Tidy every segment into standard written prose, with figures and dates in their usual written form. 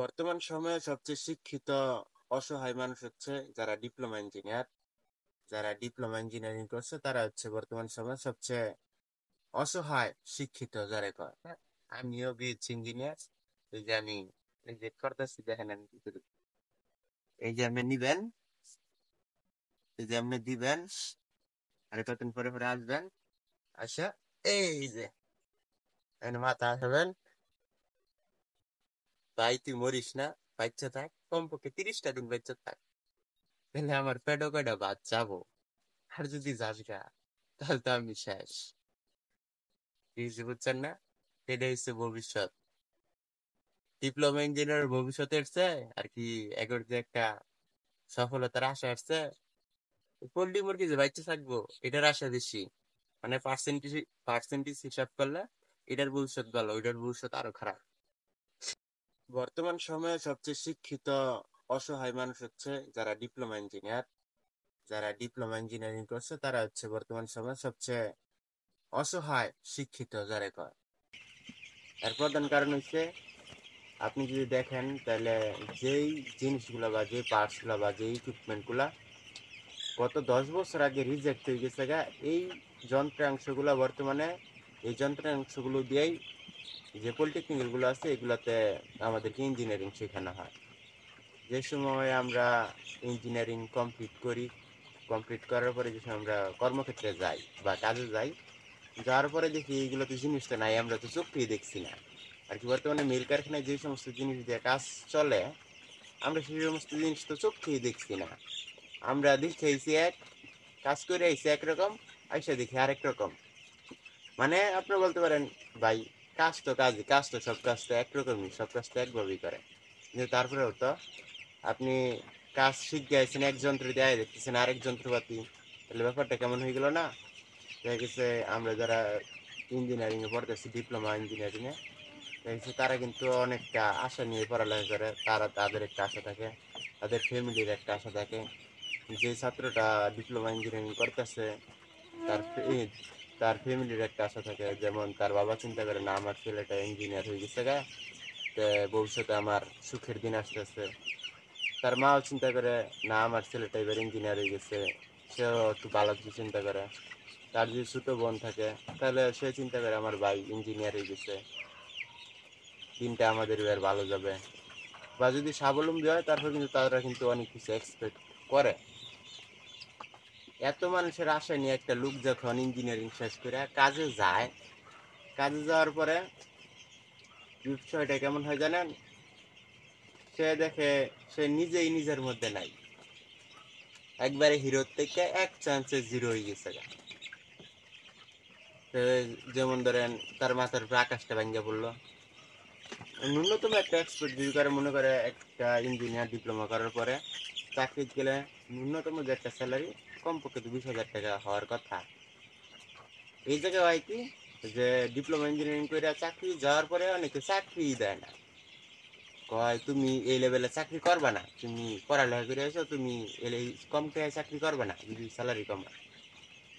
বর্তমান সময়ে সবচেয়ে শিক্ষিত অসহায় মানুষ হচ্ছে যারা ডিপ্লোমা ইঞ্জিনিয়ার। যারা ডিপ্লোমা ইঞ্জিনিয়ারিং করছে তারা হচ্ছে বর্তমান সময়ে সবচেয়ে অসহায় শিক্ষিত যারা কয়, হ্যাঁ? আমিও বিএসসি ইঞ্জিনিয়ার। এই যে আমি এই যে করতেছি দেখেন আমি কি করি। এই যে আপনি নিবেন, এই যে আপনি দিবেন, আর কতদিন পরে পরে আসবেন। আচ্ছা, এই যে এখানে মাথা আসবেন, ভাই তুই মরিস না, বাচ্চা থাক, কমপক্ষে 30টা দিন বাচ্চা থাক, তাহলে আমার পেটও কয়টা ভাত যাবো। আর যদি যাস গা, তাহলে তো আমি শেষ। কিছু বুঝছেন না? এটাই হচ্ছে ভবিষ্যৎ। ডিপ্লোমা ইঞ্জিনিয়ার ভবিষ্যতের চেয়ে আর কি এগোর যে একটা সফলতার আশা আসছে, পোল্ট্রি মুরগি যে বাচ্চা থাকবো এটার আশা বেশি। মানে পার্সেন্টেজ পার্সেন্টেজ হিসাব করলে এটার ভবিষ্যৎ ভালো, ওইটার ভবিষ্যৎ আরো খারাপ। বর্তমান সময়ে সবচেয়ে শিক্ষিত অসহায় মানুষ হচ্ছে যারা ডিপ্লোমা ইঞ্জিনিয়ার। যারা ডিপ্লোমা ইঞ্জিনিয়ারিং করছে তারা হচ্ছে বর্তমান সময়ে সবচেয়ে অসহায় শিক্ষিত যারা কয়। এর প্রধান কারণ হচ্ছে, আপনি যদি দেখেন তাহলে যেই জিনিসগুলো বা যে পার্টস গুলা বা যে ইকুইপমেন্ট গুলা গত 10 বছর আগে রিজেক্ট হয়ে গেছে গা, এই যন্ত্রাংশগুলো বর্তমানে এই যন্ত্রাংশগুলো দিয়েই যে পলিটেকনিক গুলো আছে এগুলাতে আমাদেরকে ইঞ্জিনিয়ারিং শেখানো হয়। যে সময় আমরা ইঞ্জিনিয়ারিং কমপ্লিট করি, কমপ্লিট করার পরে যে সময় আমরা কর্মক্ষেত্রে যাই বা কাজে যাই, যাওয়ার পরে দেখি এইগুলো তো জিনিসটা নাই, আমরা তো চোখেই দেখছি না। আর কি বর্তমানে মিল কারখানায় যে সমস্ত জিনিস দিয়ে কাজ চলে, আমরা সেই সমস্ত জিনিস তো চোখেই দেখছি না। আমরা দেখেছি এক, কাজ করে আইসি একরকম, আইসা দেখি আরেক রকম। মানে আপনি বলতে পারেন, ভাই কাজ তো কাজই, কাজ তো সব কাজ তো একরকমই, সব কাজ তো একভাবেই করে। কিন্তু তারপরেও তো আপনি কাজ শিখে আইছেন এক যন্ত্র দিয়ে, দেখতেছেন আরেক যন্ত্রপাতি, তাহলে ব্যাপারটা কেমন হয়ে গেল না? দেখা গেছে আমরা যারা ইঞ্জিনিয়ারিং এ পড়তেছি, ডিপ্লোমা ইঞ্জিনিয়ারিং এ, দেখা গেছে তারা কিন্তু অনেকটা আশা নিয়ে পড়ালেখা করে। তারা তাদের একটা আশা থাকে, তাদের ফ্যামিলির একটা আশা থাকে। যে ছাত্রটা ডিপ্লোমা ইঞ্জিনিয়ারিং করতেছে, তার তার ফ্যামিলির একটা আশা থাকে, যেমন তার বাবা চিন্তা করে না আমার ছেলেটা ইঞ্জিনিয়ার হয়ে গেছে গা, ভবিষ্যতে আমার সুখের দিন আসতেছে। তার মাও চিন্তা করে না আমার ছেলেটা এবার ইঞ্জিনিয়ার হয়ে গেছে, সেও একটু ভালো কিছু চিন্তা করে। তার যদি ছোট বোন থাকে তাহলে সে চিন্তা করে আমার ভাই ইঞ্জিনিয়ার হয়ে গেছে, দিনটা আমাদের এবার ভালো যাবে। বা যদি স্বাবলম্বী হয় তারপর কিন্তু তারা কিন্তু অনেক কিছু এক্সপেক্ট করে। এত মানুষের আশা নিয়ে একটা লোক যখন ইঞ্জিনিয়ারিং শেষ করে কাজে যায়, কাজে যাওয়ার পরে বিষয়টা কেমন হয় জানেন? সে দেখে সে নিজেই নিজের মধ্যে নাই, একবারে হিরোর থেকে এক চান্সে জিরো হয়ে গেছে। যেমন ধরেন তার মাথার উপরে আকাশটা ভাঙ্গা পড়লো। ন্যূনতম একটা এক্সপেক্ট যদি করে, মনে করে একটা ইঞ্জিনিয়ার ডিপ্লোমা করার পরে চাকরি গেলে ন্যূনতম যে একটা স্যালারি কমপক্ষে তো 20,000 টাকা হওয়ার কথা। এই জায়গায় হয় কি, যে ডিপ্লোমা ইঞ্জিনিয়ারিং করে চাকরি যাওয়ার পরে অনেকে চাকরি দেয় না। কয় তুমি এই লেভেলে চাকরি করবে না, তুমি পড়ালেখা করে এসো, তুমি এই কম টাকায় চাকরি করবে না যদি স্যালারি কম হয়।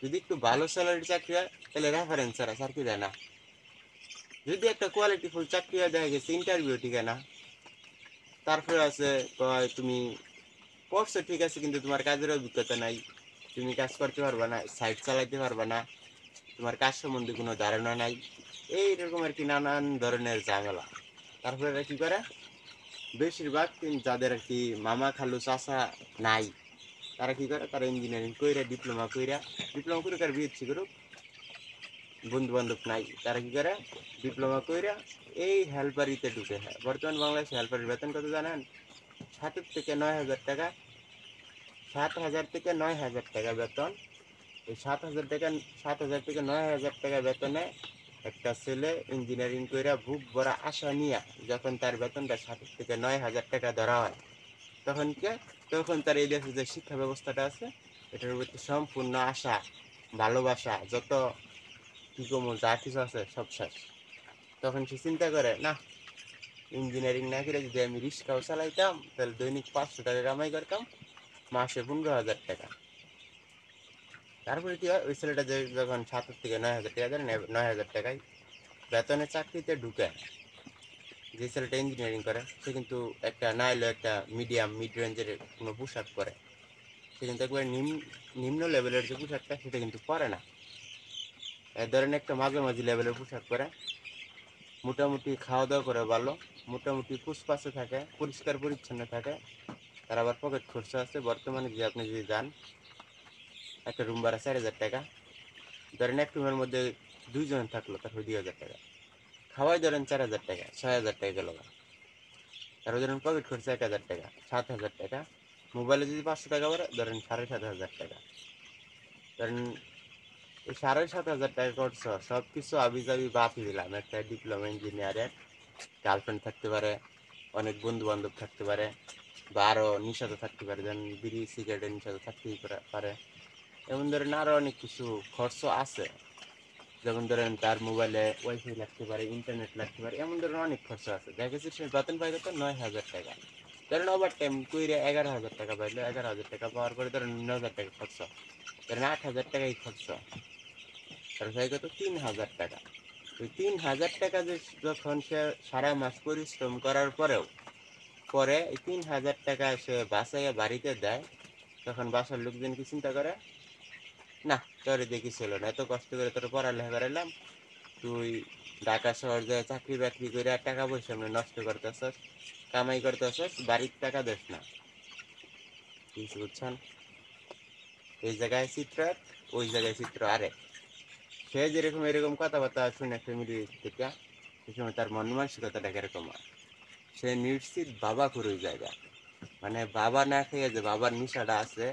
যদি একটু ভালো স্যালারির চাকরি হয় তাহলে রেফারেন্স ছাড়া চাকরি দেয় না। যদি একটা কোয়ালিটিফুল চাকরি হয়, দেখা গেছে ইন্টারভিউ ঠিক না, তারপরে আছে কয় তুমি পড়ছো ঠিক আছে কিন্তু তোমার কাজের অভিজ্ঞতা নাই, তুমি কাজ করতে পারবে না, সাইট চালাইতে পারবে না, তোমার কাজ সম্বন্ধে কোনো ধারণা নাই। এইরকম আর কি নানান ধরনের ঝামেলা। তারপরে এরা কি করে, বেশিরভাগ যাদের আর কি মামা খালু চাচা নাই, তারা কি করে, তারা ইঞ্জিনিয়ারিং কইরা ডিপ্লোমা কইরা, ডিপ্লোমা করে কার বিএসসি করুক, বন্ধু বান্ধব নাই, তারা কি করে ডিপ্লোমা কইরা এই হেল্পারিতে ঢুকে। হয় বর্তমান বাংলাদেশে হেল্পারির বেতন কত জানেন? 7 থেকে 9 হাজার টাকা। 7 হাজার থেকে 9 হাজার টাকা বেতন। এই 7 হাজার টাকা, 7 হাজার থেকে 9 হাজার টাকা বেতনে একটা ছেলে ইঞ্জিনিয়ারিং কইরা বুক ভরা আশা নিয়ে যখন তার বেতনটা 7 থেকে 9 হাজার টাকা ধরা হয়, তখন কে, তখন তার এই দেশে যে শিক্ষা ব্যবস্থাটা আছে এটার প্রতি সম্পূর্ণ আশা, ভালোবাসা, যত কি কমো যা কিছু আছে সব শেষ। তখন সে চিন্তা করে না, ইঞ্জিনিয়ারিং না করে যদি আমি রিক্সাও চালাইতাম তাহলে দৈনিক 500 টাকা কামাই করতাম, মাসে 15,000 টাকা। তারপরে কি হয়, ওই ছেলেটা যে যখন 7 থেকে 9 হাজার টাকা দেয়, 9 হাজার টাকায় বেতনে চাকরিতে ঢুকে, যে ছেলেটা ইঞ্জিনিয়ারিং করে সে কিন্তু একটা না হলেও একটা মিড রেঞ্জের কোনো পোশাক পরে, সে কিন্তু একবার নিম্ন লেভেলের যে পোশাকটা সেটা কিন্তু পরে না। ধরেন একটা মাঝামাঝি লেভেলের পোশাক পরে, মোটামুটি খাওয়া দাওয়া করে ভালো, মোটামুটি পুষ্পাশে থাকে, পরিষ্কার পরিচ্ছন্ন থাকে, তার আবার পকেট খরচা আছে। বর্তমানে যে আপনি যদি যান একটা রুম ভাড়া 4,000 টাকা, ধরেন এক রুমের মধ্যে 2 জন থাকলো তারপর 2,000 টাকা, খাওয়াই ধরেন 4,000 টাকা, 6,000 টাকা গেল। তারপর ধরেন পকেট খরচা 1,000 টাকা, 7,000 টাকা, মোবাইলে যদি 500 টাকা পড়ে ধরেন 7,500 টাকা। ধরেন এই 7,500 টাকা খরচ সব কিছু আবি যাবি বাদ দিলাম, একটা ডিপ্লোমা ইঞ্জিনিয়ারের গার্লফ্রেন্ড থাকতে পারে, অনেক বন্ধু বান্ধব থাকতে পারে, বা আরও নিষেধ থাকতে পারে, যেমন বিড়ি সিগারেটের নিষেধ থাকতেই পারে। এমন ধরেন আরও অনেক কিছু খরচ আছে, যেমন ধরেন তার মোবাইলে ওয়াইফাই লাগতে পারে, ইন্টারনেট লাগতে পারে, এমন ধরনের অনেক খরচ আছে। দেখা গেছে সে বেতন পাই কত 9,000 টাকা, ধরেন ওভার টাইম কইরে 11,000 টাকা পাইলো, 11,000 টাকা পাওয়ার পরে ধরেন 9,000 টাকা খরচ, ধরেন 8,000 টাকাই খরচ, তার পাই কত 3,000 টাকা। ওই 3,000 টাকা যে যখন সে সারা মাস পরিশ্রম করার পরেও পরে এই 3,000 টাকা সে বাসাইয়া বাড়িতে দেয়, তখন বাসার লোকজন কি চিন্তা করে, না তোর দেখি ছিল না, এত কষ্ট করে তোর পড়ালেখা করাইলাম, তুই ঢাকা শহর যায় চাকরি বাকরি করে টাকা পয়সা নষ্ট করতেছস, কামাই করতেছস, বাড়ির টাকা দেস না। কিছু বুঝছেন? এই জায়গায় চিত্র এক, ওই জায়গায় চিত্র আরেক। সে যেরকম এরকম কথাবার্তা শুনে ফ্যামিলি থেকে, সে সময় তার মন মানসিকতাটা কিরকম হয়, সে নিশ্চিত বাবা করে জায়গা, মানে বাবা না খেয়ে যে বাবার নিশাটা আছে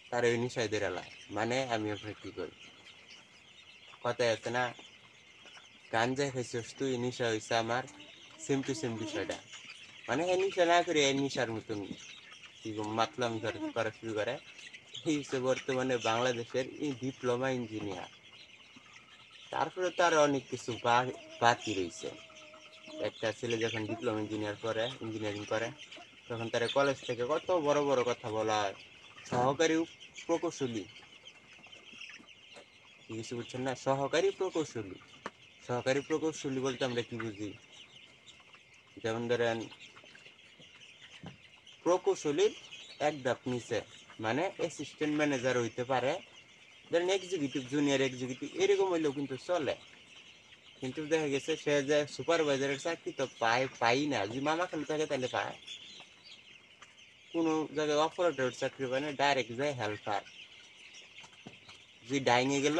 তার ওই নিশায় দেরালা, মানে আমি ওখানে কি করি, কথায় আছে না, গাঞ্জা খাইছিস তুই, নিশা হয়েছে আমার, সেম টু সেম বিষয়টা। মানে এই নিশা না করে এই নিশার মতন কি মাতলাম করা শুরু করে। এই হচ্ছে বর্তমানে বাংলাদেশের এই ডিপ্লোমা ইঞ্জিনিয়ার। তারপরে তার অনেক কিছু বাকি রয়েছে। একটা ছেলে যখন ডিপ্লোমা ইঞ্জিনিয়ারিং করে, তখন তার কলেজ থেকে কত বড় বড় কথা বলা হয়, সহকারী প্রকৌশলী, কিছু বুঝছেন না, সহকারী প্রকৌশলী বলতে আমরা কি বুঝি, যেমন ধরেন প্রকৌশলীর এক ধাপ নিচে, মানে অ্যাসিস্ট্যান্ট ম্যানেজার হইতে পারে, ধরেন এক্সিকিউটিভ, জুনিয়র এক্সিকিউটিভ এরকম হইলেও কিন্তু চলে। কিন্তু দেখা গেছে সে যে সুপারভাইজারের চাকরি তো পাই না, যদি মামা খালি থাকে তাহলে পায়, কোনো জায়গায় অপারেটর চাকরি পায় না, ডাইরেক্ট যায় হেল্পার। যদি ডাইংয়ে গেল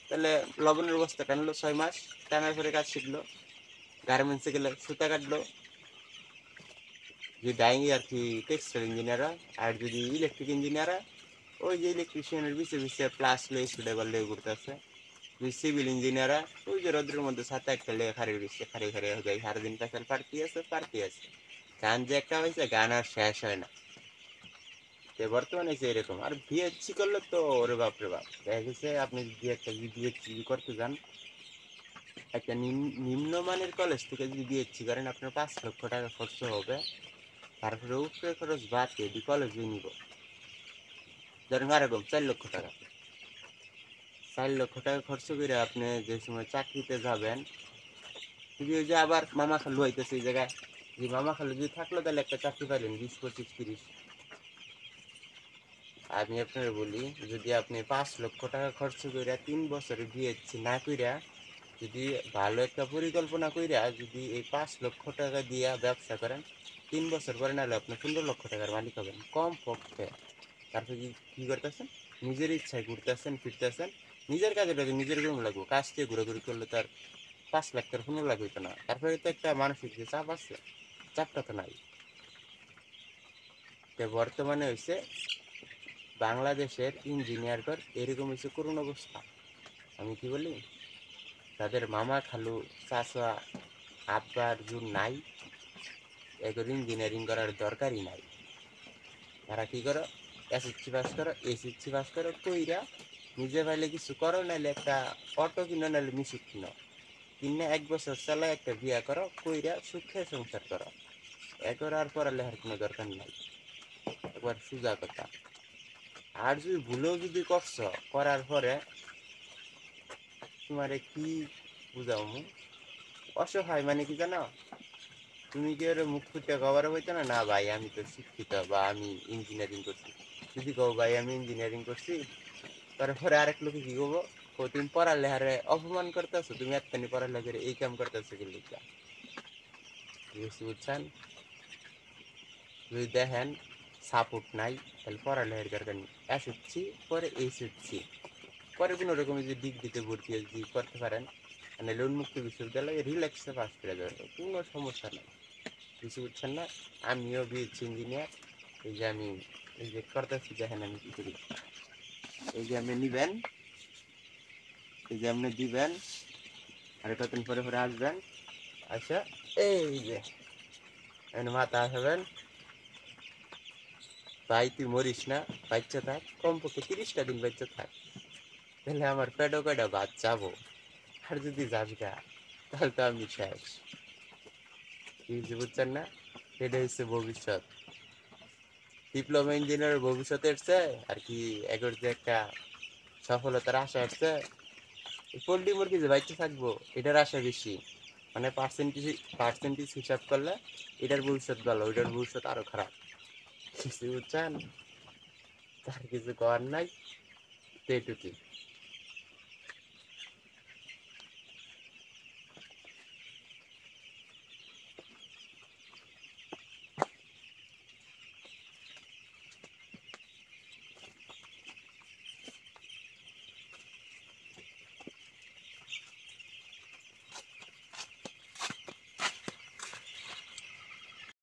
তাহলে লবণের বস্তা টানলো 6 মাস, টানার পরে কাজ শিখলো, গার্মেন্টসে গেলে সুতা কাটলো, যদি ডাইংয়ে আর কি টেক্সটাইল ইঞ্জিনিয়ার হয়। আর যদি ইলেকট্রিক ইঞ্জিনিয়ার হয়, ওই যে ইলেকট্রিশিয়ানের পিছিয়ে প্লাস লয়ে স্ক্রুড্রাইভার লয়ে ঘুরতেছে। যদি সিভিল ইঞ্জিনিয়ার হয়, ওই যে রোদ্রের মধ্যে ছাতা একটা লেগে খাড়ি হয়ে যায়, সারাদিন পেছাল পারতি আছে, গান যে একটা হয়েছে, গান আর শেষ হয় না। বর্তমানে যে এরকম, আর বিএসসি করলে তো ওরে বাপ রে বাপ, দেখা গেছে আপনি যদি একটা বিএসসি করতে যান, একটা নিম্নমানের কলেজ থেকে যদি বিএসসি করেন, আপনার 5 লক্ষ টাকা খরচ হবে। তারপরে উপরে খরচ বাদ দিয়ে কলেজে নিব, ধরেন এরকম 4 লক্ষ টাকা, 4 লক্ষ টাকা খরচ করে আপনি যে সময় চাকরিতে যাবেন, যদি ওই যে আবার মামা খালু হইতেছে এই জায়গায়, যে মামা খালু যদি থাকলো তাহলে একটা চাকরি পাইলেন 20, 25, 30। আমি আপনার বলি, যদি আপনি 5 লক্ষ টাকা খরচ করে 3 বছরে বিএসসি না কইরা, যদি ভালো একটা পরিকল্পনা কইরা যদি এই 5 লক্ষ টাকা দিয়া ব্যবসা করেন, 3 বছর পরে নাহলে আপনি 15 লক্ষ টাকার মালিক হবেন কম পক্ষে। তারপরে কি করতেছেন, নিজের ইচ্ছায় ঘুরতেছেন ফিরতেছেন, নিজের কাজে নিজের ঘুম লাগবো, কাজ দিয়ে ঘুরাঘুরি করলে তার 5 লাখ টাকার 15 লাখ হইতো না। তারপরে তো একটা মানসিক যে চাপ আছে, চাপটা তো নাই। বর্তমানে হয়েছে বাংলাদেশের ইঞ্জিনিয়ারগণ এরকম হয়েছে করুণ অবস্থা। আমি কি বলি, তাদের মামা খালু চাচা আব্বার জুন নাই, এগুলো ইঞ্জিনিয়ারিং করার দরকারই নাই। তারা কি করো, এসএসসি পাস করো কইরা নিজে পাইলে কিছু করো, নাহলে একটা অটো কিনো, নাহলে মিশুক কিনো, কিনে 1 বছর চালায় একটা বিয়া করো, কইরা সুখে সংসার করো, এগোর আর পড়ালেখার কোনো দরকার নাই। একবার সোজা কথা। আর যদি ভুলেও যদি করছো, করার পরে তোমারে কি বুঝাও, অসহায় মানে কি জানো, তুমি কি ওর মুখ ফুটে কবার হইতো না, না ভাই আমি তো শিক্ষিত বা আমি ইঞ্জিনিয়ারিং করছি। যদি কও ভাই আমি ইঞ্জিনিয়ারিং করছি, তারপরে আরেক লোকে কি করবো, ও তুমি পড়ালেখারে অপমান করতেছো, তুমি এতখানি পড়ালেখারে এই কাম করতেছো কি লিখা, বুঝছেন? যদি দেখেন সাপোর্ট নাই, তাহলে পড়ালেখার দরকার নেই। এসেছি পরে এসেছি, পরে কোনো রকম যদি ডিগ্রিতে ভর্তি যদি করতে পারেন, মানে উন্মুক্ত বিশ্ববিদ্যালয়ে রিল্যাক্সে পাস করে যাবেন, কোনো সমস্যা নেই। কিছু বুঝছেন না? আমিও বিএসসি ইঞ্জিনিয়ার। এই যে আমি এই যে করতেছি, দেখেন আমি কি করি। এই যে আপনি নিবেন, এই যে আপনি দিবেন, আর কতদিন পরে পরে আসবেন। আচ্ছা, এই যে মাথা আসবেন, ভাই তুই মরিস না, বাচ্চা থাক, কমপক্ষে 30টা দিন বাচ্চা থাক, তাহলে আমার পেটও কয়টা ভাত যাবো। আর যদি যাস গা, তাহলে তো আমি শেষ। কিছু বুঝছেন না? এটা হচ্ছে ভবিষ্যৎ। ডিপ্লোমা ইঞ্জিনিয়ারের ভবিষ্যতের চেয়ে আর কি এগোর যে একটা সফলতার আশা আসছে, পোল্ট্রি মুরগি যে বাচ্চা থাকবো এটার আশা বেশি। মানে পার্সেন্টেজ হিসাব করলে এটার ভবিষ্যৎ ভালো, ওইটার ভবিষ্যৎ আরো খারাপ। কিছু বুঝছেন? তার কিছু করার নাই, তো এটুকুই।